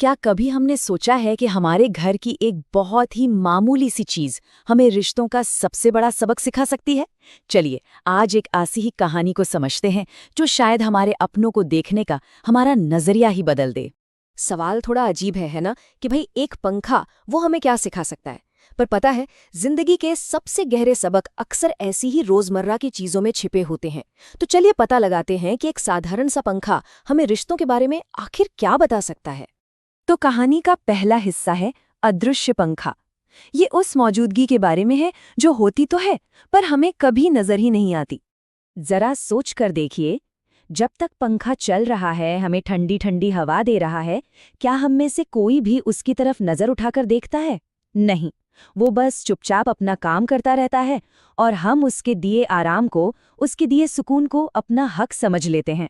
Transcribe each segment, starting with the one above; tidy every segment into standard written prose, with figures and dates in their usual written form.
क्या कभी हमने सोचा है कि हमारे घर की एक बहुत ही मामूली सी चीज हमें रिश्तों का सबसे बड़ा सबक सिखा सकती है? चलिए, आज एक ऐसी ही कहानी को समझते हैं जो शायद हमारे अपनों को देखने का हमारा नजरिया ही बदल दे। सवाल थोड़ा अजीब है ना कि भाई एक पंखा वो हमें क्या सिखा सकता है। पर पता है, जिंदगी के सबसे गहरे सबक अक्सर ऐसी ही रोजमर्रा की चीजों में छिपे होते हैं। तो चलिए पता लगाते हैं कि एक साधारण सा पंखा हमें रिश्तों के बारे में आखिर क्या बता सकता है। तो कहानी का पहला हिस्सा है अदृश्य पंखा। ये उस मौजूदगी के बारे में है जो होती तो है पर हमें कभी नजर ही नहीं आती। जरा सोच कर देखिए, जब तक पंखा चल रहा है, हमें ठंडी ठंडी हवा दे रहा है, क्या हम में से कोई भी उसकी तरफ नजर उठाकर देखता है? नहीं, वो बस चुपचाप अपना काम करता रहता है और हम उसके दिए आराम को, उसके दिए सुकून को अपना हक समझ लेते हैं,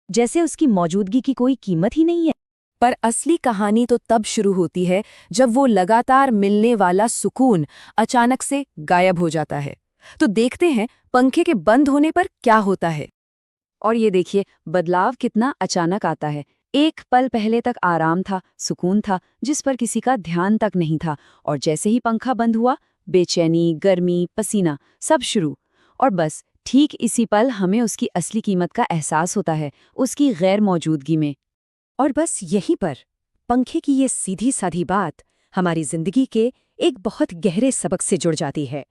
जैसे उसकी मौजूदगी की कोई कीमत ही नहीं है। पर असली कहानी तो तब शुरू होती है जब वो लगातार मिलने वाला सुकून अचानक से गायब हो जाता है। तो देखते हैं पंखे के बंद होने पर क्या होता है। और ये देखिए, बदलाव कितना अचानक आता है। एक पल पहले तक आराम था, सुकून था, जिस पर किसी का ध्यान तक नहीं था, और जैसे ही पंखा बंद हुआ, बेचैनी, गर्मी, पसीना सब शुरू। और बस ठीक इसी पल हमें उसकी असली कीमत का एहसास होता है, उसकी गैर मौजूदगी में। और बस यहीं पर पंखे की ये सीधी साधी बात हमारी जिंदगी के एक बहुत गहरे सबक से जुड़ जाती है,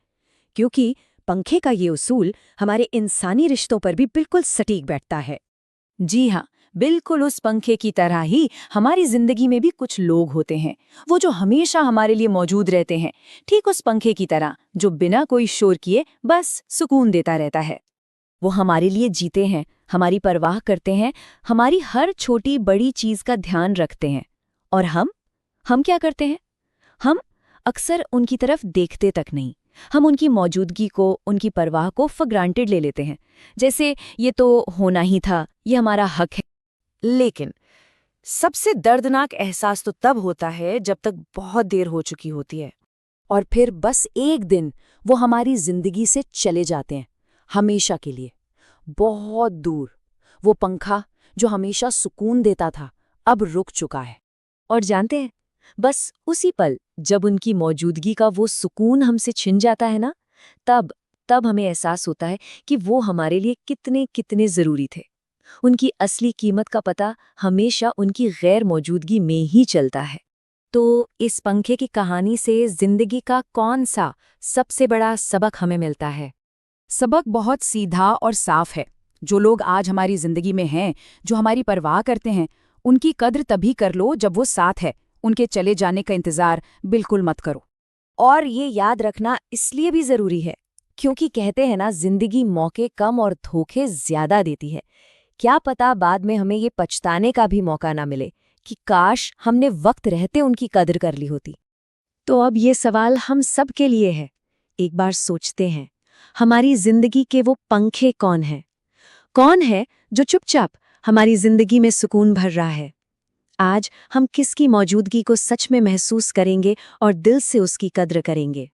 क्योंकि पंखे का ये उसूल हमारे इंसानी रिश्तों पर भी बिल्कुल सटीक बैठता है। जी हाँ, बिल्कुल उस पंखे की तरह ही हमारी जिंदगी में भी कुछ लोग होते हैं, वो जो हमेशा हमारे लिए मौजूद रहते हैं, ठीक उस पंखे की तरह जो बिना कोई शोर किए बस सुकून देता रहता है। वो हमारे लिए जीते हैं, हमारी परवाह करते हैं, हमारी हर छोटी बड़ी चीज का ध्यान रखते हैं। और हम क्या करते हैं? हम अक्सर उनकी तरफ देखते तक नहीं। हम उनकी मौजूदगी को, उनकी परवाह को फॉर ग्रांटेड ले लेते हैं, जैसे ये तो होना ही था, ये हमारा हक है। लेकिन सबसे दर्दनाक एहसास तो तब होता है जब तक बहुत देर हो चुकी होती है, और फिर बस एक दिन वो हमारी जिंदगी से चले जाते हैं, हमेशा के लिए, बहुत दूर। वो पंखा जो हमेशा सुकून देता था, अब रुक चुका है। और जानते हैं, बस उसी पल जब उनकी मौजूदगी का वो सुकून हमसे छिन जाता है ना, तब तब हमें एहसास होता है कि वो हमारे लिए कितने कितने जरूरी थे। उनकी असली कीमत का पता हमेशा उनकी गैर मौजूदगी में ही चलता है। तो इस पंखे की कहानी से जिंदगी का कौन सा सबसे बड़ा सबक हमें मिलता है? सबक बहुत सीधा और साफ है। जो लोग आज हमारी जिंदगी में हैं, जो हमारी परवाह करते हैं, उनकी कद्र तभी कर लो जब वो साथ है। उनके चले जाने का इंतजार बिल्कुल मत करो। और ये याद रखना इसलिए भी जरूरी है क्योंकि कहते हैं ना, जिंदगी मौके कम और धोखे ज्यादा देती है। क्या पता बाद में हमें ये पछताने का भी मौका ना मिले कि काश हमने वक्त रहते उनकी कद्र कर ली होती। तो अब ये सवाल हम सब के लिए है। एक बार सोचते हैं, हमारी जिंदगी के वो पंखे कौन हैं? कौन है जो चुपचाप हमारी जिंदगी में सुकून भर रहा है? आज हम किसकी मौजूदगी को सच में महसूस करेंगे और दिल से उसकी कद्र करेंगे?